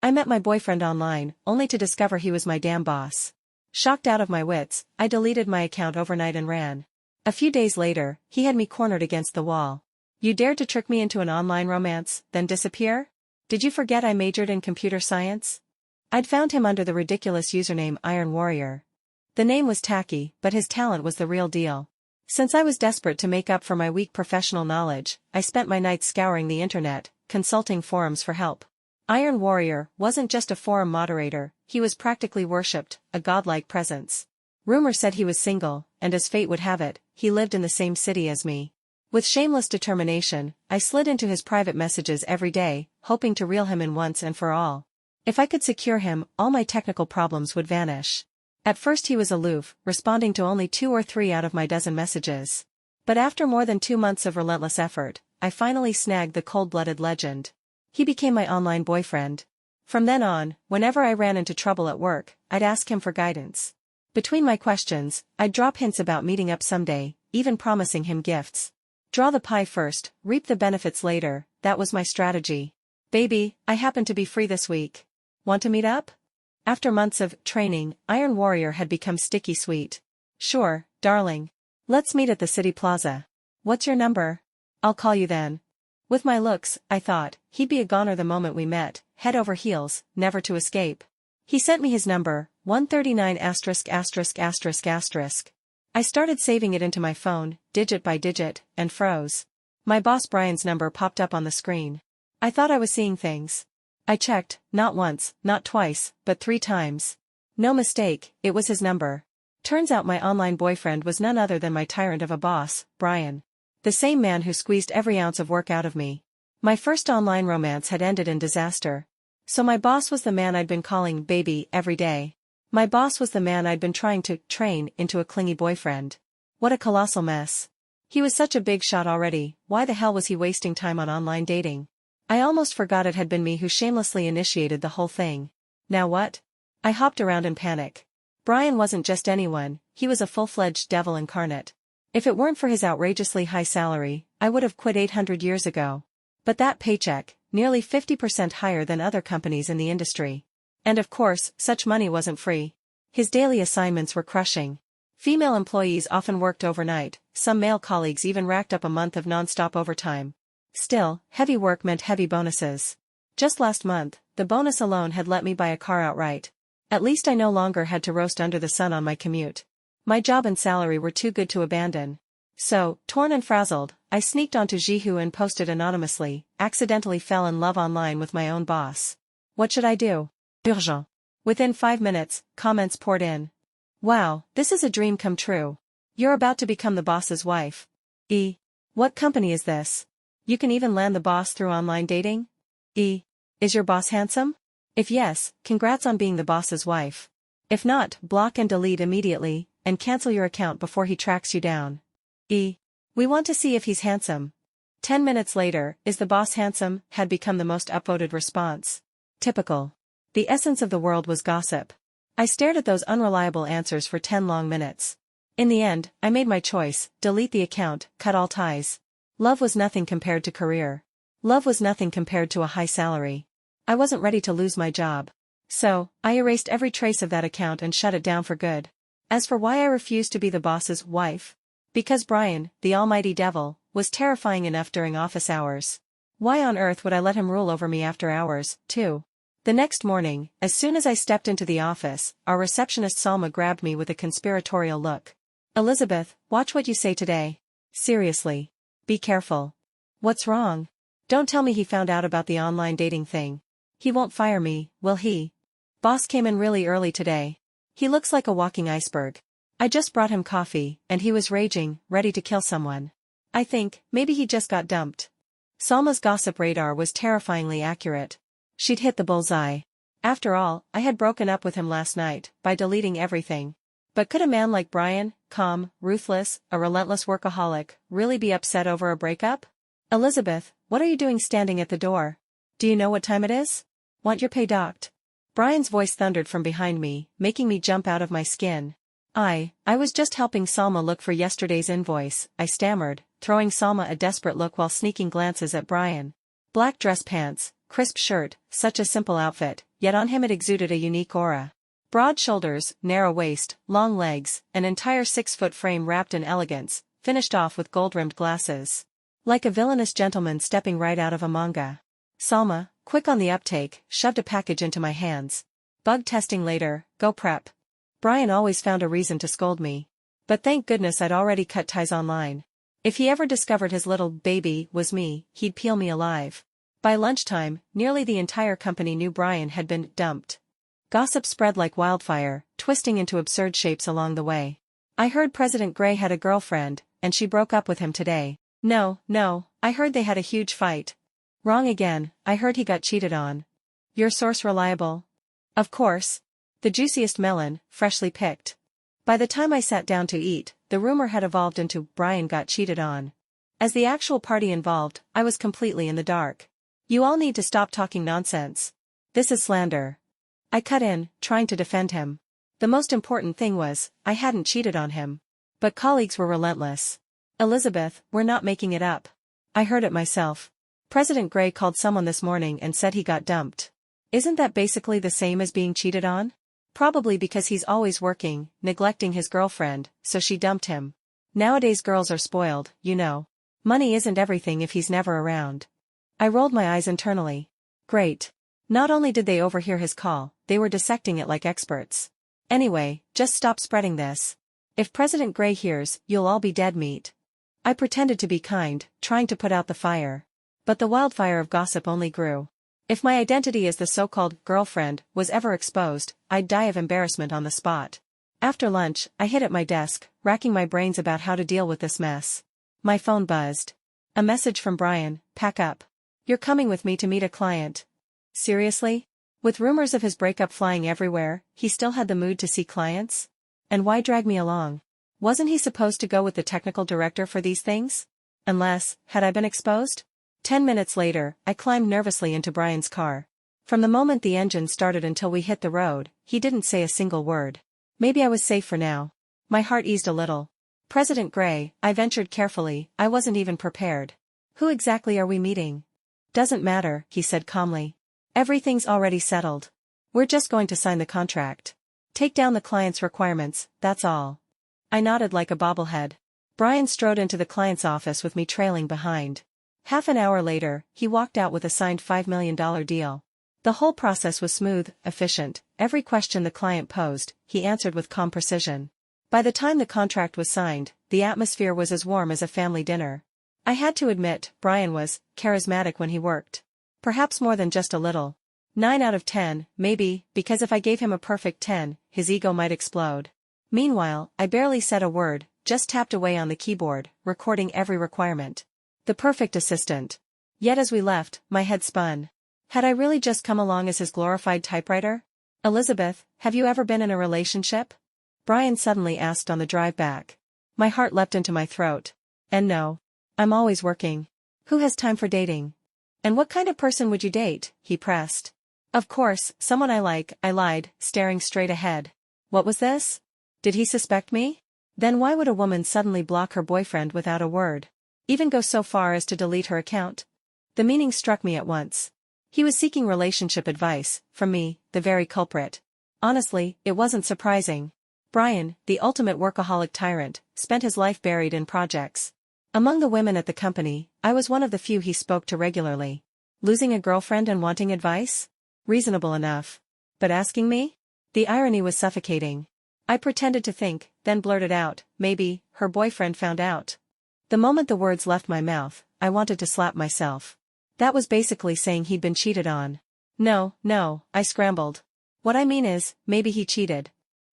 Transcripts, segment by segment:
I met my boyfriend online, only to discover he was my damn boss. Shocked out of my wits, I deleted my account overnight and ran. A few days later, he had me cornered against the wall. You dared to trick me into an online romance, then disappear? Did you forget I majored in computer science? I'd found him under the ridiculous username Iron Warrior. The name was tacky, but his talent was the real deal. Since I was desperate to make up for my weak professional knowledge, I spent my nights scouring the internet, consulting forums for help. Iron Warrior wasn't just a forum moderator, he was practically worshipped, a godlike presence. Rumor said he was single, and as fate would have it, he lived in the same city as me. With shameless determination, I slid into his private messages every day, hoping to reel him in once and for all. If I could secure him, all my technical problems would vanish. At first he was aloof, responding to only 2 or 3 out of my dozen messages. But after more than 2 months of relentless effort, I finally snagged the cold-blooded legend. He became my online boyfriend. From then on, whenever I ran into trouble at work, I'd ask him for guidance. Between my questions, I'd drop hints about meeting up someday, even promising him gifts. Draw the pie first, reap the benefits later, that was my strategy. Baby, I happen to be free this week. Want to meet up? After months of training, Iron Warrior had become sticky sweet. Sure, darling. Let's meet at the city plaza. What's your number? I'll call you then. With my looks, I thought, he'd be a goner the moment we met, head over heels, never to escape. He sent me his number, 139 *******. I started saving it into my phone, digit by digit, and froze. My boss Brian's number popped up on the screen. I thought I was seeing things. I checked, not once, not twice, but 3 times. No mistake, it was his number. Turns out my online boyfriend was none other than my tyrant of a boss, Brian. The same man who squeezed every ounce of work out of me. My first online romance had ended in disaster. So my boss was the man I'd been calling baby every day. My boss was the man I'd been trying to train into a clingy boyfriend. What a colossal mess. He was such a big shot already, why the hell was he wasting time on online dating? I almost forgot it had been me who shamelessly initiated the whole thing. Now what? I hopped around in panic. Brian wasn't just anyone, he was a full-fledged devil incarnate. If it weren't for his outrageously high salary, I would have quit 800 years ago. But that paycheck, nearly 50% higher than other companies in the industry. And of course, such money wasn't free. His daily assignments were crushing. Female employees often worked overnight, some male colleagues even racked up a month of non-stop overtime. Still, heavy work meant heavy bonuses. Just last month, the bonus alone had let me buy a car outright. At least I no longer had to roast under the sun on my commute. My job and salary were too good to abandon. So, torn and frazzled, I sneaked onto Jihu and posted anonymously, accidentally fell in love online with my own boss. What should I do? Urgent. Within 5 minutes, comments poured in. Wow, this is a dream come true. You're about to become the boss's wife. What company is this? You can even land the boss through online dating? Is your boss handsome? If yes, congrats on being the boss's wife. If not, block and delete immediately, and cancel your account before he tracks you down. We want to see if he's handsome. 10 minutes later, is the boss handsome, had become the most upvoted response. Typical. The essence of the world was gossip. I stared at those unreliable answers for 10 long minutes. In the end, I made my choice, delete the account, cut all ties. Love was nothing compared to career. Love was nothing compared to a high salary. I wasn't ready to lose my job. So, I erased every trace of that account and shut it down for good. As for why I refused to be the boss's wife? Because Brian, the almighty devil, was terrifying enough during office hours. Why on earth would I let him rule over me after hours, too? The next morning, as soon as I stepped into the office, our receptionist Salma grabbed me with a conspiratorial look. Elizabeth, watch what you say today. Seriously. Be careful. What's wrong? Don't tell me he found out about the online dating thing. He won't fire me, will he? Boss came in really early today. He looks like a walking iceberg. I just brought him coffee, and he was raging, ready to kill someone. I think, maybe he just got dumped. Salma's gossip radar was terrifyingly accurate. She'd hit the bullseye. After all, I had broken up with him last night, by deleting everything. But could a man like Brian, calm, ruthless, a relentless workaholic, really be upset over a breakup? Elizabeth, what are you doing standing at the door? Do you know what time it is? Want your pay docked? Brian's voice thundered from behind me, making me jump out of my skin. I was just helping Salma look for yesterday's invoice, I stammered, throwing Salma a desperate look while sneaking glances at Brian. Black dress pants, crisp shirt, such a simple outfit, yet on him it exuded a unique aura. Broad shoulders, narrow waist, long legs, an entire 6-foot frame wrapped in elegance, finished off with gold-rimmed glasses. Like a villainous gentleman stepping right out of a manga. Salma, quick on the uptake, shoved a package into my hands. Bug testing later, go prep. Brian always found a reason to scold me. But thank goodness I'd already cut ties online. If he ever discovered his little baby was me, he'd peel me alive. By lunchtime, nearly the entire company knew Brian had been dumped. Gossip spread like wildfire, twisting into absurd shapes along the way. I heard President Gray had a girlfriend, and she broke up with him today. No, I heard they had a huge fight. Wrong again, I heard he got cheated on. Your source reliable? Of course. The juiciest melon, freshly picked. By the time I sat down to eat, the rumor had evolved into Brian got cheated on. As the actual party involved, I was completely in the dark. You all need to stop talking nonsense. This is slander. I cut in, trying to defend him. The most important thing was, I hadn't cheated on him. But colleagues were relentless. Elizabeth, we're not making it up. I heard it myself. President Gray called someone this morning and said he got dumped. Isn't that basically the same as being cheated on? Probably because he's always working, neglecting his girlfriend, so she dumped him. Nowadays girls are spoiled, you know. Money isn't everything if he's never around. I rolled my eyes internally. Great. Not only did they overhear his call, they were dissecting it like experts. Anyway, just stop spreading this. If President Gray hears, you'll all be dead meat. I pretended to be kind, trying to put out the fire. But the wildfire of gossip only grew. If my identity as the so-called girlfriend was ever exposed, I'd die of embarrassment on the spot. After lunch, I hid at my desk, racking my brains about how to deal with this mess. My phone buzzed. A message from Brian, pack up. You're coming with me to meet a client. Seriously? With rumors of his breakup flying everywhere, he still had the mood to see clients? And why drag me along? Wasn't he supposed to go with the technical director for these things? Unless, had I been exposed? 10 minutes later, I climbed nervously into Brian's car. From the moment the engine started until we hit the road, he didn't say a single word. Maybe I was safe for now. My heart eased a little. President Gray, I ventured carefully, I wasn't even prepared. Who exactly are we meeting? Doesn't matter, he said calmly. Everything's already settled. We're just going to sign the contract. Take down the client's requirements, that's all. I nodded like a bobblehead. Brian strode into the client's office with me trailing behind. Half an hour later, he walked out with a signed $5 million deal. The whole process was smooth, efficient. Every question the client posed, he answered with calm precision. By the time the contract was signed, the atmosphere was as warm as a family dinner. I had to admit, Brian was charismatic when he worked. Perhaps more than just a little. 9 out of 10, maybe, because if I gave him a perfect 10, his ego might explode. Meanwhile, I barely said a word, just tapped away on the keyboard, recording every requirement. The perfect assistant. Yet as we left, my head spun. Had I really just come along as his glorified typewriter? Elizabeth, have you ever been in a relationship? Brian suddenly asked on the drive back. My heart leapt into my throat. And no. I'm always working. Who has time for dating? And what kind of person would you date? He pressed. Of course, someone I like, I lied, staring straight ahead. What was this? Did he suspect me? Then why would a woman suddenly block her boyfriend without a word? Even go so far as to delete her account? The meaning struck me at once. He was seeking relationship advice, from me, the very culprit. Honestly, it wasn't surprising. Brian, the ultimate workaholic tyrant, spent his life buried in projects. Among the women at the company, I was one of the few he spoke to regularly. Losing a girlfriend and wanting advice? Reasonable enough. But asking me? The irony was suffocating. I pretended to think, then blurted out, maybe, her boyfriend found out. The moment the words left my mouth, I wanted to slap myself. That was basically saying he'd been cheated on. No, I scrambled. What I mean is, maybe he cheated.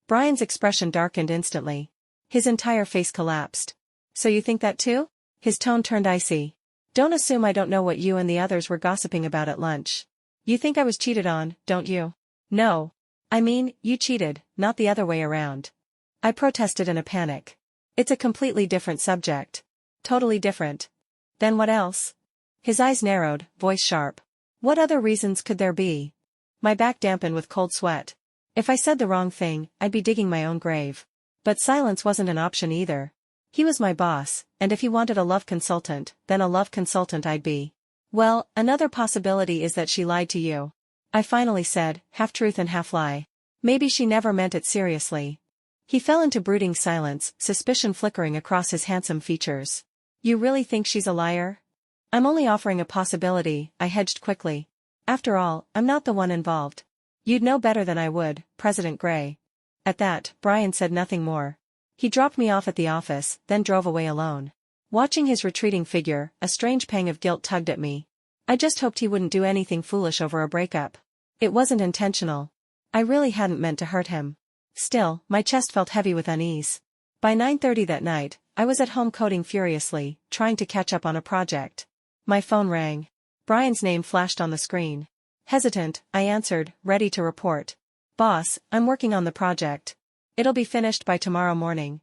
Brian's expression darkened instantly. His entire face collapsed. So you think that too? His tone turned icy. Don't assume I don't know what you and the others were gossiping about at lunch. You think I was cheated on, don't you? No. I mean, you cheated, not the other way around. I protested in a panic. It's a completely different subject. Totally different. Then what else? His eyes narrowed, voice sharp. What other reasons could there be? My back dampened with cold sweat. If I said the wrong thing, I'd be digging my own grave. But silence wasn't an option either. He was my boss, and if he wanted a love consultant, then a love consultant I'd be. Well, another possibility is that she lied to you. I finally said, half truth and half lie. Maybe she never meant it seriously. He fell into brooding silence, suspicion flickering across his handsome features. You really think she's a liar? I'm only offering a possibility, I hedged quickly. After all, I'm not the one involved. You'd know better than I would, President Gray. At that, Brian said nothing more. He dropped me off at the office, then drove away alone. Watching his retreating figure, a strange pang of guilt tugged at me. I just hoped he wouldn't do anything foolish over a breakup. It wasn't intentional. I really hadn't meant to hurt him. Still, my chest felt heavy with unease. By 9:30 that night, I was at home coding furiously, trying to catch up on a project. My phone rang. Brian's name flashed on the screen. Hesitant, I answered, ready to report. Boss, I'm working on the project. It'll be finished by tomorrow morning.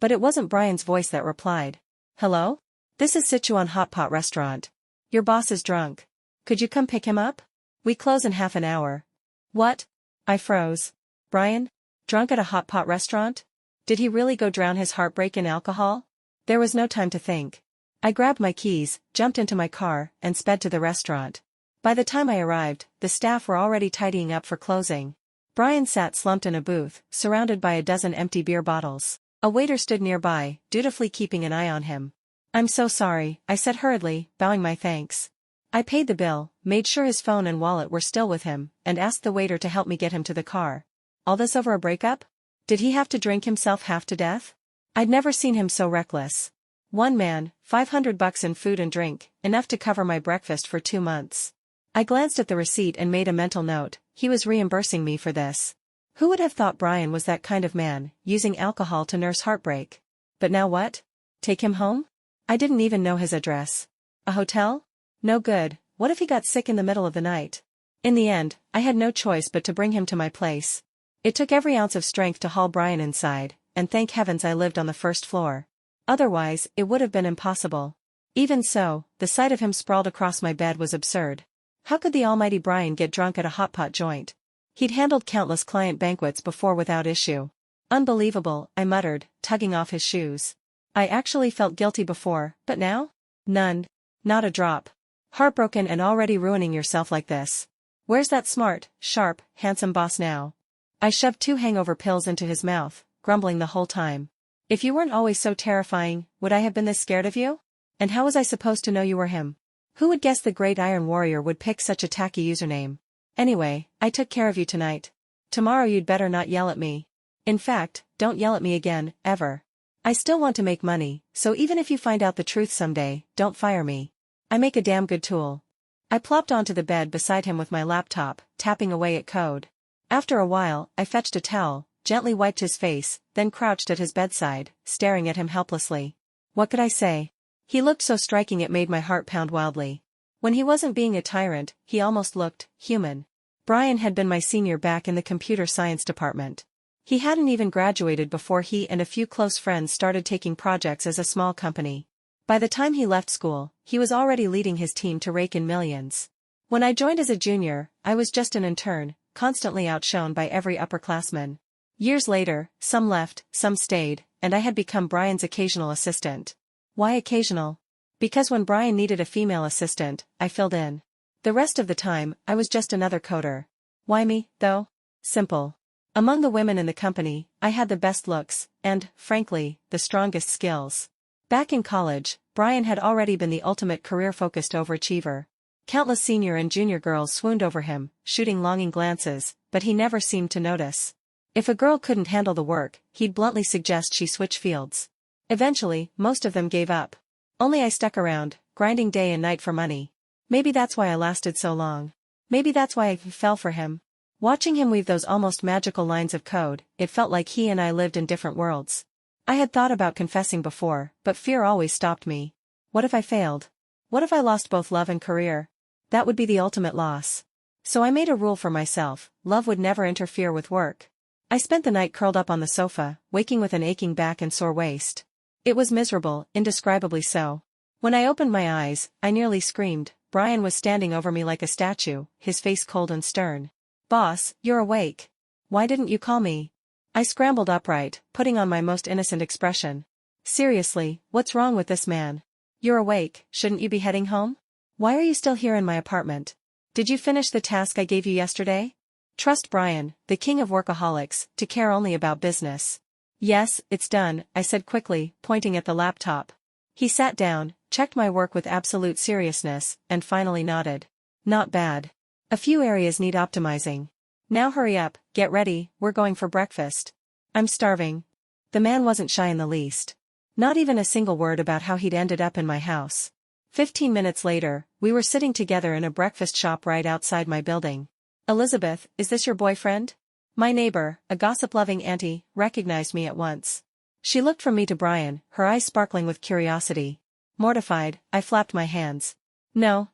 But it wasn't Brian's voice that replied. Hello? This is Sichuan Hot Pot Restaurant. Your boss is drunk. Could you come pick him up? We close in half an hour. What? I froze. Brian? Drunk at a hot pot restaurant? Did he really go drown his heartbreak in alcohol? There was no time to think. I grabbed my keys, jumped into my car, and sped to the restaurant. By the time I arrived, the staff were already tidying up for closing. Brian sat slumped in a booth, surrounded by a dozen empty beer bottles. A waiter stood nearby, dutifully keeping an eye on him. I'm so sorry, I said hurriedly, bowing my thanks. I paid the bill, made sure his phone and wallet were still with him, and asked the waiter to help me get him to the car. All this over a breakup? Did he have to drink himself half to death? I'd never seen him so reckless. One man, $500 in food and drink, enough to cover my breakfast for 2 months. I glanced at the receipt and made a mental note, he was reimbursing me for this. Who would have thought Brian was that kind of man, using alcohol to nurse heartbreak? But now what? Take him home? I didn't even know his address. A hotel? No good, what if he got sick in the middle of the night? In the end, I had no choice but to bring him to my place. It took every ounce of strength to haul Brian inside, and thank heavens I lived on the first floor. Otherwise, it would have been impossible. Even so, the sight of him sprawled across my bed was absurd. How could the almighty Brian get drunk at a hot pot joint? He'd handled countless client banquets before without issue. Unbelievable, I muttered, tugging off his shoes. I actually felt guilty before, but now? None. Not a drop. Heartbroken and already ruining yourself like this. Where's that smart, sharp, handsome boss now? I shoved 2 hangover pills into his mouth, grumbling the whole time. If you weren't always so terrifying, would I have been this scared of you? And how was I supposed to know you were him? Who would guess the great Iron Warrior would pick such a tacky username? Anyway, I took care of you tonight. Tomorrow you'd better not yell at me. In fact, don't yell at me again, ever. I still want to make money, so even if you find out the truth someday, don't fire me. I make a damn good tool. I plopped onto the bed beside him with my laptop, tapping away at code. After a while, I fetched a towel, gently wiped his face, then crouched at his bedside, staring at him helplessly. What could I say? He looked so striking it made my heart pound wildly. When he wasn't being a tyrant, he almost looked human. Brian had been my senior back in the computer science department. He hadn't even graduated before he and a few close friends started taking projects as a small company. By the time he left school, he was already leading his team to rake in millions. When I joined as a junior, I was just an intern, constantly outshone by every upperclassman. Years later, some left, some stayed, and I had become Brian's occasional assistant. Why occasional? Because when Brian needed a female assistant, I filled in. The rest of the time, I was just another coder. Why me, though? Simple. Among the women in the company, I had the best looks, and, frankly, the strongest skills. Back in college, Brian had already been the ultimate career-focused overachiever. Countless senior and junior girls swooned over him, shooting longing glances, but he never seemed to notice. If a girl couldn't handle the work, he'd bluntly suggest she switch fields. Eventually, most of them gave up. Only I stuck around, grinding day and night for money. Maybe that's why I lasted so long. Maybe that's why I fell for him. Watching him weave those almost magical lines of code, it felt like he and I lived in different worlds. I had thought about confessing before, but fear always stopped me. What if I failed? What if I lost both love and career? That would be the ultimate loss. So I made a rule for myself: love would never interfere with work. I spent the night curled up on the sofa, waking with an aching back and sore waist. It was miserable, indescribably so. When I opened my eyes, I nearly screamed. Brian was standing over me like a statue, his face cold and stern. "Boss, you're awake. Why didn't you call me?" I scrambled upright, putting on my most innocent expression. "Seriously, what's wrong with this man? You're awake, shouldn't you be heading home? Why are you still here in my apartment?" Did you finish the task I gave you yesterday? Trust Brian, the king of workaholics, to care only about business. Yes, it's done, I said quickly, pointing at the laptop. He sat down, checked my work with absolute seriousness, and finally nodded. Not bad. A few areas need optimizing. Now hurry up, get ready, we're going for breakfast. I'm starving. The man wasn't shy in the least. Not even a single word about how he'd ended up in my house. 15 minutes later, we were sitting together in a breakfast shop right outside my building. Elizabeth, is this your boyfriend? My neighbor, a gossip-loving auntie, recognized me at once. She looked from me to Brian, her eyes sparkling with curiosity. Mortified, I flapped my hands. No,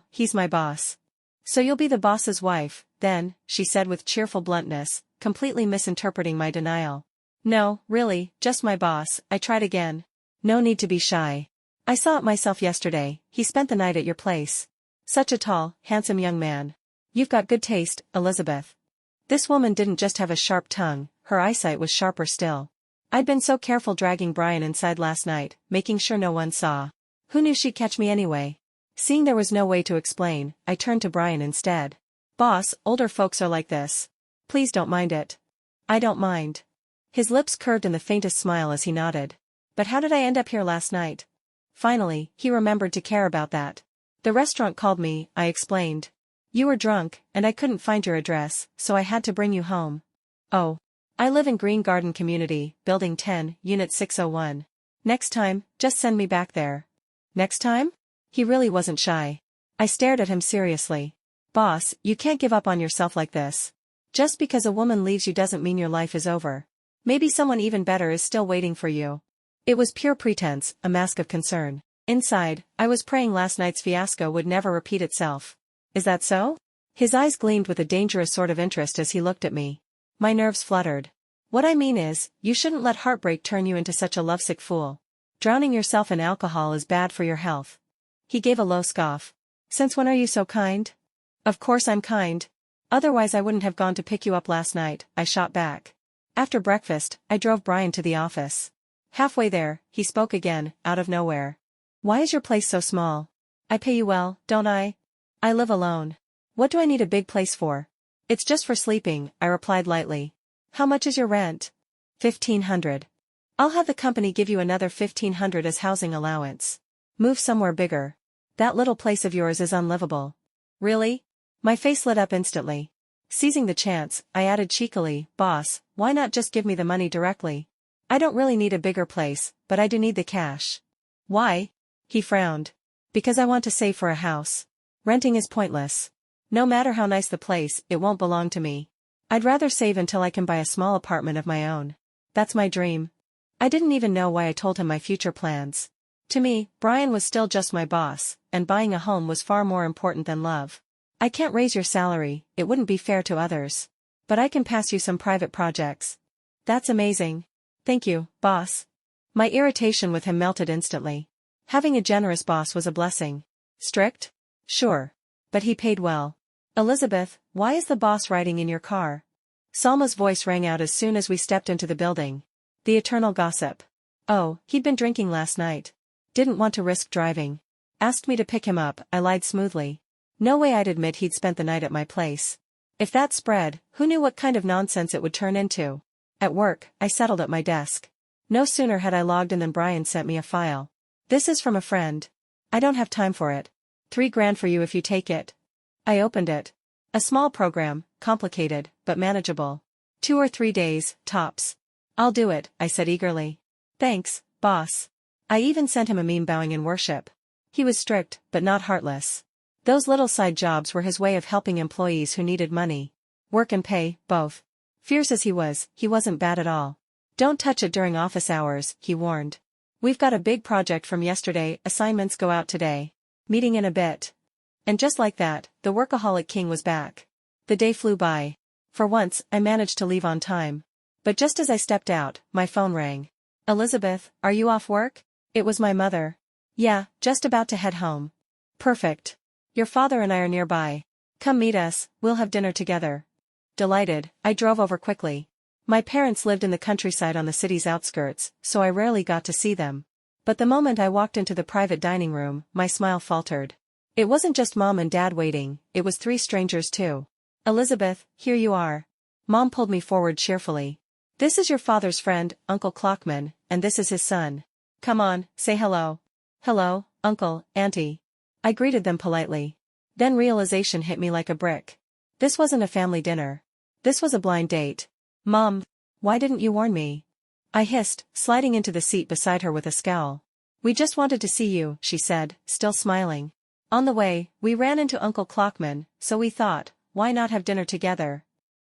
he's my boss. So you'll be the boss's wife, then, she said with cheerful bluntness, completely misinterpreting my denial. No, really, just my boss, I tried again. No need to be shy. I saw it myself yesterday, he spent the night at your place. Such a tall, handsome young man. You've got good taste, Elizabeth. This woman didn't just have a sharp tongue, her eyesight was sharper still. I'd been so careful dragging Brian inside last night, making sure no one saw. Who knew she'd catch me anyway? Seeing there was no way to explain, I turned to Brian instead. Boss, older folks are like this. Please don't mind it. I don't mind. His lips curved in the faintest smile as he nodded. But how did I end up here last night? Finally, he remembered to care about that. The restaurant called me, I explained. You were drunk, and I couldn't find your address, so I had to bring you home. Oh. I live in Green Garden Community, Building 10, Unit 601. Next time, just send me back there. Next time? He really wasn't shy. I stared at him seriously. Boss, you can't give up on yourself like this. Just because a woman leaves you doesn't mean your life is over. Maybe someone even better is still waiting for you. It was pure pretense, a mask of concern. Inside, I was praying last night's fiasco would never repeat itself. Is that so? His eyes gleamed with a dangerous sort of interest as he looked at me. My nerves fluttered. What I mean is, you shouldn't let heartbreak turn you into such a lovesick fool. Drowning yourself in alcohol is bad for your health. He gave a low scoff. Since when are you so kind? Of course I'm kind. Otherwise I wouldn't have gone to pick you up last night, I shot back. After breakfast, I drove Brian to the office. Halfway there, he spoke again, out of nowhere. Why is your place so small? I pay you well, don't I? I live alone. What do I need a big place for? It's just for sleeping, I replied lightly. How much is your rent? $1,500. I'll have the company give you another $1,500 as housing allowance. Move somewhere bigger. That little place of yours is unlivable. Really? My face lit up instantly. Seizing the chance, I added cheekily, Boss, why not just give me the money directly? I don't really need a bigger place, but I do need the cash. Why? He frowned. Because I want to save for a house. Renting is pointless. No matter how nice the place, it won't belong to me. I'd rather save until I can buy a small apartment of my own. That's my dream. I didn't even know why I told him my future plans. To me, Brian was still just my boss, and buying a home was far more important than love. I can't raise your salary, it wouldn't be fair to others. But I can pass you some private projects. That's amazing. Thank you, boss. My irritation with him melted instantly. Having a generous boss was a blessing. Strict? Sure. But he paid well. Elizabeth, why is the boss riding in your car? Salma's voice rang out as soon as we stepped into the building. The eternal gossip. Oh, he'd been drinking last night. Didn't want to risk driving. Asked me to pick him up, I lied smoothly. No way I'd admit he'd spent the night at my place. If that spread, who knew what kind of nonsense it would turn into? At work, I settled at my desk. No sooner had I logged in than Brian sent me a file. This is from a friend. I don't have time for it. $3,000 for you if you take it. I opened it. A small program, complicated, but manageable. 2 or 3 days, tops. I'll do it, I said eagerly. Thanks, boss. I even sent him a meme bowing in worship. He was strict, but not heartless. Those little side jobs were his way of helping employees who needed money. Work and pay, both. Fierce as he wasn't bad at all. Don't touch it during office hours, he warned. We've got a big project from yesterday, assignments go out today. Meeting in a bit. And just like that, the workaholic king was back. The day flew by. For once, I managed to leave on time. But just as I stepped out, my phone rang. Elizabeth, are you off work? It was my mother. Yeah, just about to head home. Perfect. Your father and I are nearby. Come meet us, we'll have dinner together. Delighted, I drove over quickly. My parents lived in the countryside on the city's outskirts, so I rarely got to see them. But the moment I walked into the private dining room, my smile faltered. It wasn't just Mom and Dad waiting, it was 3 strangers too. Elizabeth, here you are. Mom pulled me forward cheerfully. This is your father's friend, Uncle Clockman, and this is his son. Come on, say hello. Hello, Uncle, Auntie. I greeted them politely. Then realization hit me like a brick. This wasn't a family dinner. This was a blind date. Mom, why didn't you warn me? I hissed, sliding into the seat beside her with a scowl. We just wanted to see you, she said, still smiling. On the way, we ran into Uncle Clockman, so we thought, why not have dinner together?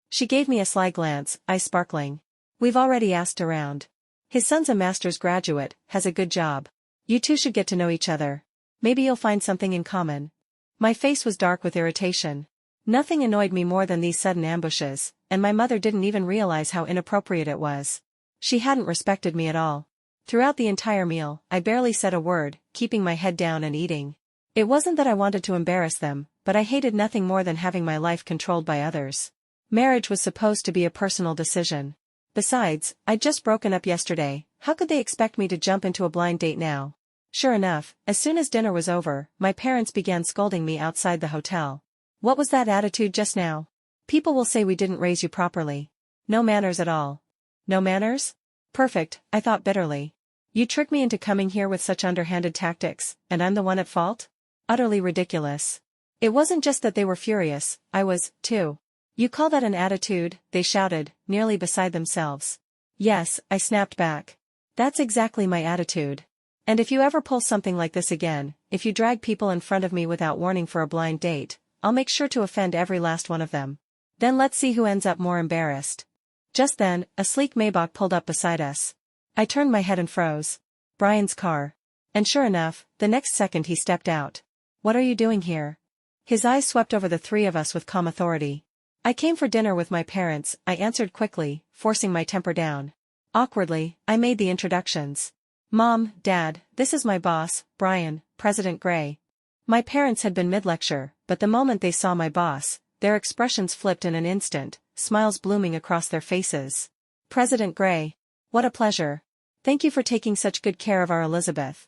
She gave me a sly glance, eyes sparkling. We've already asked around. His son's a master's graduate, has a good job. You two should get to know each other. Maybe you'll find something in common. My face was dark with irritation. Nothing annoyed me more than these sudden ambushes, and my mother didn't even realize how inappropriate it was. She hadn't respected me at all. Throughout the entire meal, I barely said a word, keeping my head down and eating. It wasn't that I wanted to embarrass them, but I hated nothing more than having my life controlled by others. Marriage was supposed to be a personal decision. Besides, I'd just broken up yesterday, how could they expect me to jump into a blind date now? Sure enough, as soon as dinner was over, my parents began scolding me outside the hotel. What was that attitude just now? People will say we didn't raise you properly. No manners at all. No manners? Perfect, I thought bitterly. You tricked me into coming here with such underhanded tactics, and I'm the one at fault? Utterly ridiculous. It wasn't just that they were furious, I was, too. You call that an attitude? They shouted, nearly beside themselves. Yes, I snapped back. That's exactly my attitude. And if you ever pull something like this again, if you drag people in front of me without warning for a blind date, I'll make sure to offend every last one of them. Then let's see who ends up more embarrassed. Just then, a sleek Maybach pulled up beside us. I turned my head and froze. Brian's car. And sure enough, the next second he stepped out. What are you doing here? His eyes swept over the 3 of us with calm authority. I came for dinner with my parents, I answered quickly, forcing my temper down. Awkwardly, I made the introductions. Mom, Dad, this is my boss, Brian, President Gray. My parents had been mid-lecture, but the moment they saw my boss, their expressions flipped in an instant, smiles blooming across their faces. President Gray. What a pleasure. Thank you for taking such good care of our Elizabeth.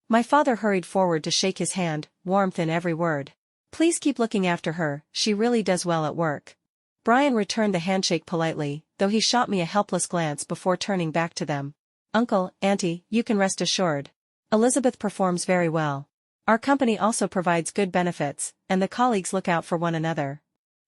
My father hurried forward to shake his hand, warmth in every word. Please keep looking after her, she really does well at work. Brian returned the handshake politely, though he shot me a helpless glance before turning back to them. Uncle, Auntie, you can rest assured. Elizabeth performs very well. Our company also provides good benefits, and the colleagues look out for one another.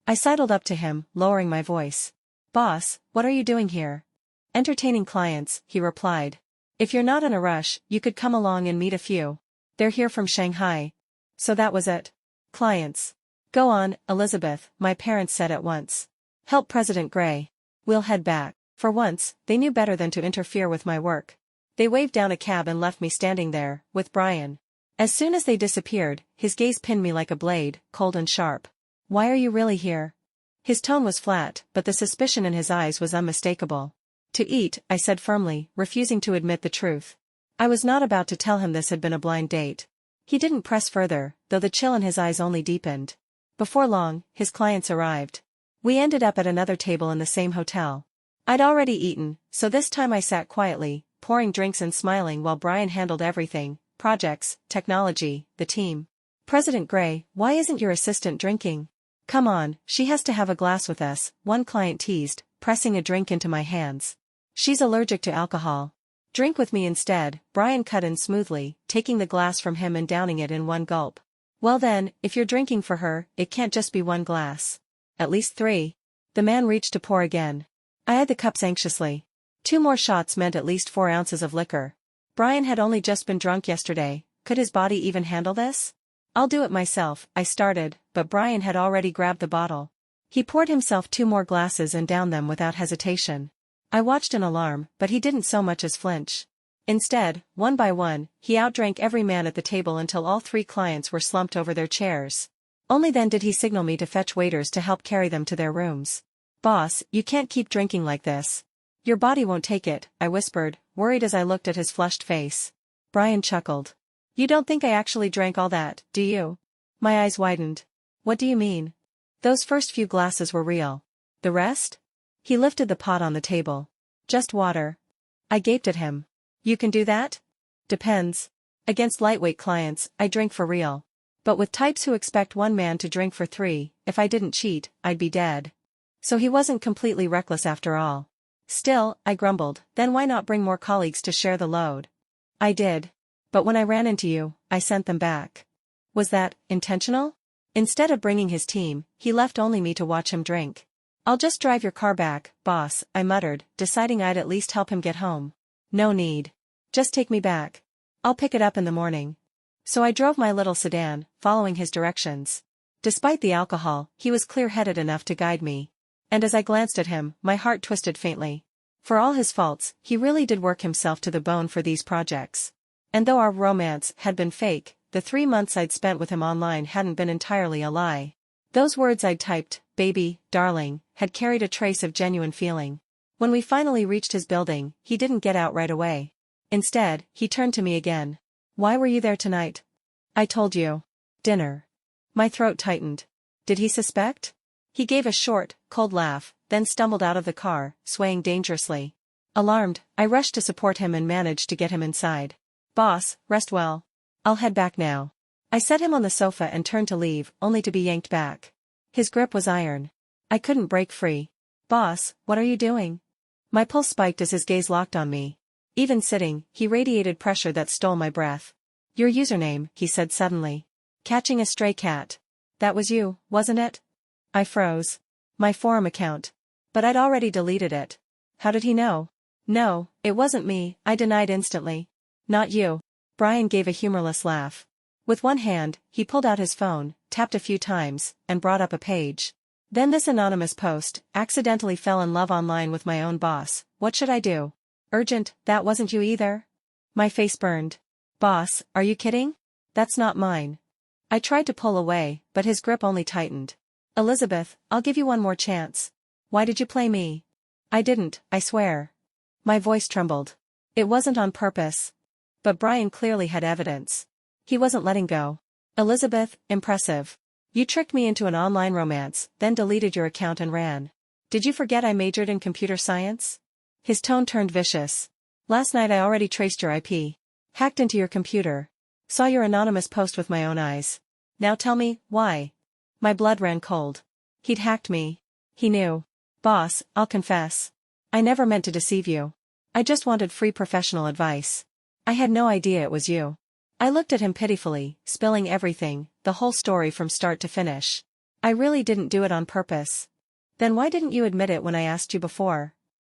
I sidled up to him, lowering my voice. Boss, what are you doing here? Entertaining clients, he replied. If you're not in a rush, you could come along and meet a few. They're here from Shanghai. So that was it. Clients. Go on, Elizabeth, my parents said at once. Help President Gray. We'll head back. For once, they knew better than to interfere with my work. They waved down a cab and left me standing there, with Brian. As soon as they disappeared, his gaze pinned me like a blade, cold and sharp. Why are you really here? His tone was flat, but the suspicion in his eyes was unmistakable. To eat, I said firmly, refusing to admit the truth. I was not about to tell him this had been a blind date. He didn't press further, though the chill in his eyes only deepened. Before long, his clients arrived. We ended up at another table in the same hotel. I'd already eaten, so this time I sat quietly, pouring drinks and smiling while Brian handled everything, projects, technology, the team. President Gray, why isn't your assistant drinking? Come on, she has to have a glass with us, one client teased, pressing a drink into my hands. She's allergic to alcohol. Drink with me instead, Brian cut in smoothly, taking the glass from him and downing it in one gulp. Well then, if you're drinking for her, it can't just be one glass. At least 3. The man reached to pour again. I eyed the cups anxiously. 2 more shots meant at least 4 ounces of liquor. Brian had only just been drunk yesterday, could his body even handle this? I'll do it myself, I started, but Brian had already grabbed the bottle. He poured himself 2 more glasses and downed them without hesitation. I watched in alarm, but he didn't so much as flinch. Instead, one by one, he outdrank every man at the table until all 3 clients were slumped over their chairs. Only then did he signal me to fetch waiters to help carry them to their rooms. Boss, you can't keep drinking like this. Your body won't take it, I whispered, worried as I looked at his flushed face. Brian chuckled. You don't think I actually drank all that, do you? My eyes widened. What do you mean? Those first few glasses were real. The rest? He lifted the pot on the table. Just water. I gaped at him. You can do that? Depends. Against lightweight clients, I drink for real. But with types who expect one man to drink for three, if I didn't cheat, I'd be dead. So he wasn't completely reckless after all. Still, I grumbled, then why not bring more colleagues to share the load? I did. But when I ran into you, I sent them back. Was that intentional? Instead of bringing his team, he left only me to watch him drink. I'll just drive your car back, boss, I muttered, deciding I'd at least help him get home. No need. Just take me back. I'll pick it up in the morning. So I drove my little sedan, following his directions. Despite the alcohol, he was clear-headed enough to guide me. And as I glanced at him, my heart twisted faintly. For all his faults, he really did work himself to the bone for these projects. And though our romance had been fake, the 3 months I'd spent with him online hadn't been entirely a lie. Those words I'd typed, baby, darling, had carried a trace of genuine feeling. When we finally reached his building, he didn't get out right away. Instead, he turned to me again. Why were you there tonight? I told you. Dinner. My throat tightened. Did he suspect? He gave a short, cold laugh, then stumbled out of the car, swaying dangerously. Alarmed, I rushed to support him and managed to get him inside. Boss, rest well. I'll head back now. I set him on the sofa and turned to leave, only to be yanked back. His grip was iron. I couldn't break free. Boss, what are you doing? My pulse spiked as his gaze locked on me. Even sitting, he radiated pressure that stole my breath. Your username, he said suddenly. Catching a stray cat. That was you, wasn't it? I froze. My forum account. But I'd already deleted it. How did he know? No, it wasn't me, I denied instantly. Not you. Brian gave a humorless laugh. With one hand, he pulled out his phone, tapped a few times, and brought up a page. Then this anonymous post, accidentally fell in love online with my own boss. What should I do? Urgent, that wasn't you either? My face burned. Boss, are you kidding? That's not mine. I tried to pull away, but his grip only tightened. Elizabeth, I'll give you one more chance. Why did you play me? I didn't, I swear. My voice trembled. It wasn't on purpose. But Brian clearly had evidence. He wasn't letting go. Elizabeth, impressive. You tricked me into an online romance, then deleted your account and ran. Did you forget I majored in computer science? His tone turned vicious. Last night I already traced your IP. Hacked into your computer. Saw your anonymous post with my own eyes. Now tell me, why? My blood ran cold. He'd hacked me. He knew. Boss, I'll confess. I never meant to deceive you. I just wanted free professional advice. I had no idea it was you. I looked at him pitifully, spilling everything, the whole story from start to finish. I really didn't do it on purpose. Then why didn't you admit it when I asked you before?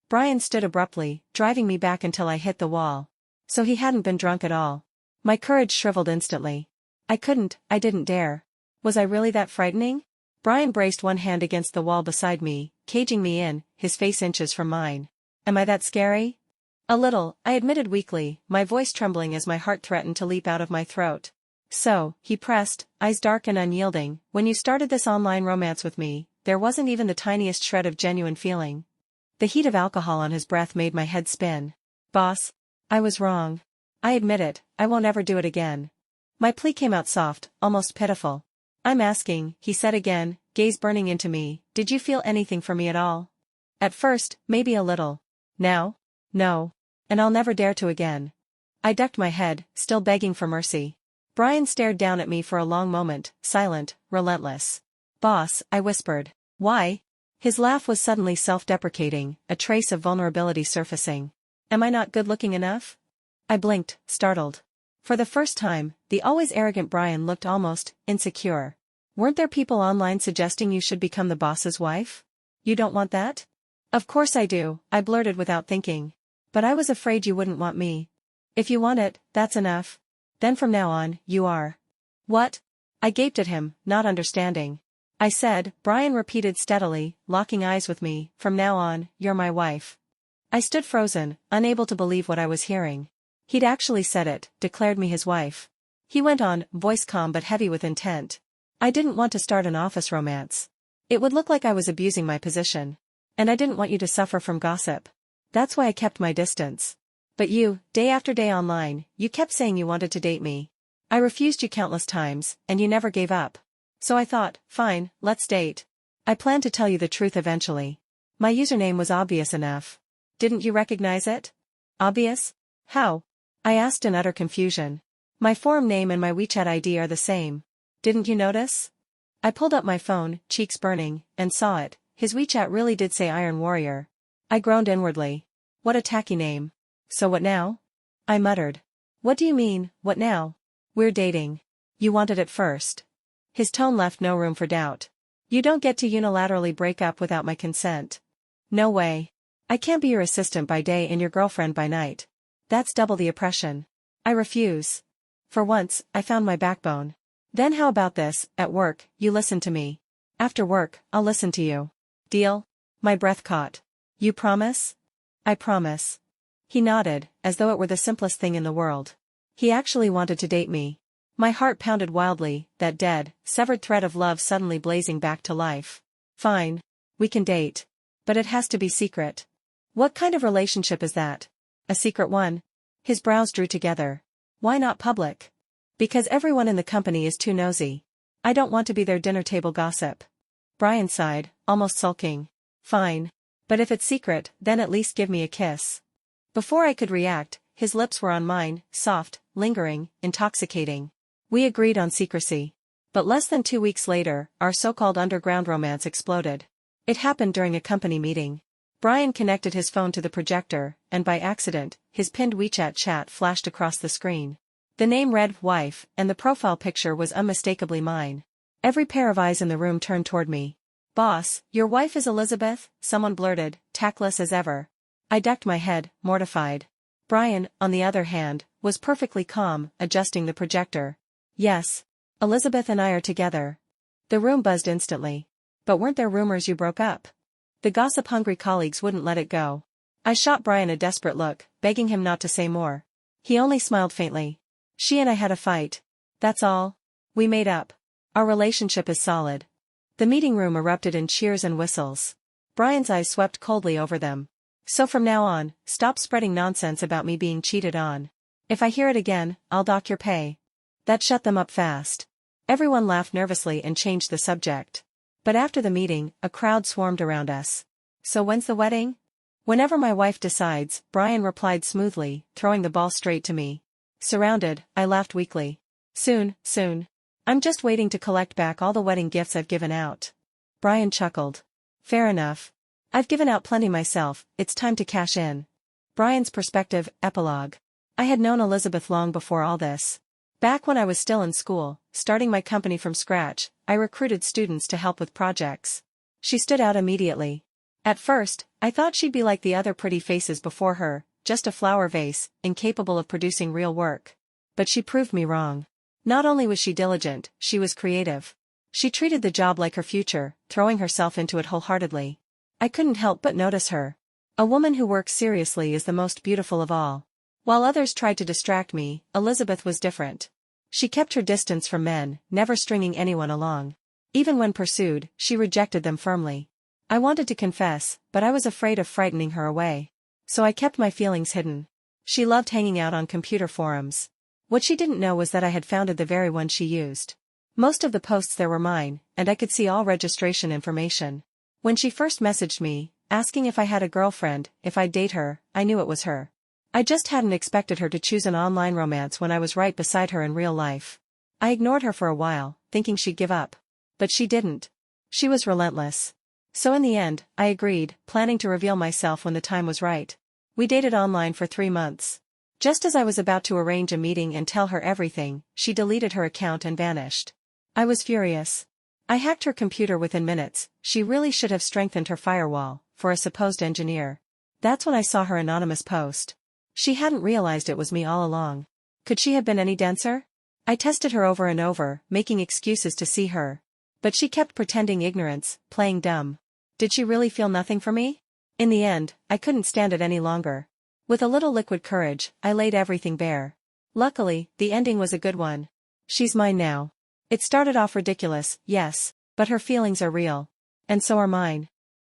Brian stood abruptly, driving me back until I hit the wall. So he hadn't been drunk at all. My courage shriveled instantly. I didn't dare. Was I really that frightening? Brian braced one hand against the wall beside me, caging me in, his face inches from mine. Am I that scary? A little, I admitted weakly, my voice trembling as my heart threatened to leap out of my throat. So, he pressed, eyes dark and unyielding, when you started this online romance with me, there wasn't even the tiniest shred of genuine feeling. The heat of alcohol on his breath made my head spin. Boss, I was wrong. I admit it, I won't ever do it again. My plea came out soft, almost pitiful. I'm asking, he said again, gaze burning into me, did you feel anything for me at all? At first, maybe a little. Now? No. And I'll never dare to again. I ducked my head, still begging for mercy. Brian stared down at me for a long moment, silent, relentless. Boss, I whispered. Why? His laugh was suddenly self-deprecating, a trace of vulnerability surfacing. Am I not good-looking enough? I blinked, startled. For the first time, the always arrogant Brian looked almost insecure. Weren't there people online suggesting you should become the boss's wife? You don't want that? Of course I do, I blurted without thinking. But I was afraid you wouldn't want me. If you want it, that's enough. Then from now on, you are. What? I gaped at him, not understanding. I said, Brian repeated steadily, locking eyes with me, from now on, you're my wife. I stood frozen, unable to believe what I was hearing. He'd actually said it, declared me his wife. He went on, voice calm but heavy with intent. I didn't want to start an office romance. It would look like I was abusing my position. And I didn't want you to suffer from gossip. That's why I kept my distance. But you, day after day online, you kept saying you wanted to date me. I refused you countless times, and you never gave up. So I thought, fine, let's date. I planned to tell you the truth eventually. My username was obvious enough. Didn't you recognize it? Obvious? How? I asked in utter confusion. My forum name and my WeChat ID are the same. Didn't you notice? I pulled up my phone, cheeks burning, and saw it. His WeChat really did say Iron Warrior. I groaned inwardly. What a tacky name. So what now? I muttered. What do you mean, what now? We're dating. You wanted it first. His tone left no room for doubt. You don't get to unilaterally break up without my consent. No way. I can't be your assistant by day and your girlfriend by night. That's double the oppression. I refuse. For once, I found my backbone. Then how about this, at work, you listen to me. After work, I'll listen to you. Deal? My breath caught. You promise? I promise. He nodded, as though it were the simplest thing in the world. He actually wanted to date me. My heart pounded wildly, that dead, severed thread of love suddenly blazing back to life. Fine. We can date. But it has to be secret. What kind of relationship is that? A secret one? His brows drew together. Why not public? Because everyone in the company is too nosy. I don't want to be their dinner table gossip. Brian sighed, almost sulking. Fine. But if it's secret, then at least give me a kiss. Before I could react, his lips were on mine, soft, lingering, intoxicating. We agreed on secrecy. But less than 2 weeks later, our so-called underground romance exploded. It happened during a company meeting. Brian connected his phone to the projector, and by accident, his pinned WeChat chat flashed across the screen. The name read wife, and the profile picture was unmistakably mine. Every pair of eyes in the room turned toward me. Boss, your wife is Elizabeth? Someone blurted, tactless as ever. I ducked my head, mortified. Brian, on the other hand, was perfectly calm, adjusting the projector. Yes. Elizabeth and I are together. The room buzzed instantly. But weren't there rumors you broke up? The gossip-hungry colleagues wouldn't let it go. I shot Brian a desperate look, begging him not to say more. He only smiled faintly. She and I had a fight. That's all. We made up. Our relationship is solid. The meeting room erupted in cheers and whistles. Brian's eyes swept coldly over them. So from now on, stop spreading nonsense about me being cheated on. If I hear it again, I'll dock your pay. That shut them up fast. Everyone laughed nervously and changed the subject. But after the meeting, a crowd swarmed around us. So when's the wedding? Whenever my wife decides, Brian replied smoothly, throwing the ball straight to me. Surrounded, I laughed weakly. Soon, soon. I'm just waiting to collect back all the wedding gifts I've given out. Brian chuckled. Fair enough. I've given out plenty myself, it's time to cash in. Brian's perspective, epilogue. I had known Elizabeth long before all this. Back when I was still in school, starting my company from scratch, I recruited students to help with projects. She stood out immediately. At first, I thought she'd be like the other pretty faces before her, just a flower vase, incapable of producing real work. But she proved me wrong. Not only was she diligent, she was creative. She treated the job like her future, throwing herself into it wholeheartedly. I couldn't help but notice her. A woman who works seriously is the most beautiful of all. While others tried to distract me, Elizabeth was different. She kept her distance from men, never stringing anyone along. Even when pursued, she rejected them firmly. I wanted to confess, but I was afraid of frightening her away. So I kept my feelings hidden. She loved hanging out on computer forums. What she didn't know was that I had founded the very one she used. Most of the posts there were mine, and I could see all registration information. When she first messaged me, asking if I had a girlfriend, if I'd date her, I knew it was her. I just hadn't expected her to choose an online romance when I was right beside her in real life. I ignored her for a while, thinking she'd give up. But she didn't. She was relentless. So in the end, I agreed, planning to reveal myself when the time was right. We dated online for 3 months. Just as I was about to arrange a meeting and tell her everything, she deleted her account and vanished. I was furious. I hacked her computer within minutes. She really should have strengthened her firewall, for a supposed engineer. That's when I saw her anonymous post. She hadn't realized it was me all along. Could she have been any denser? I tested her over and over, making excuses to see her. But she kept pretending ignorance, playing dumb. Did she really feel nothing for me? In the end, I couldn't stand it any longer. With a little liquid courage, I laid everything bare. Luckily, the ending was a good one. She's mine now. It started off ridiculous, yes, but her feelings are real. And so are mine.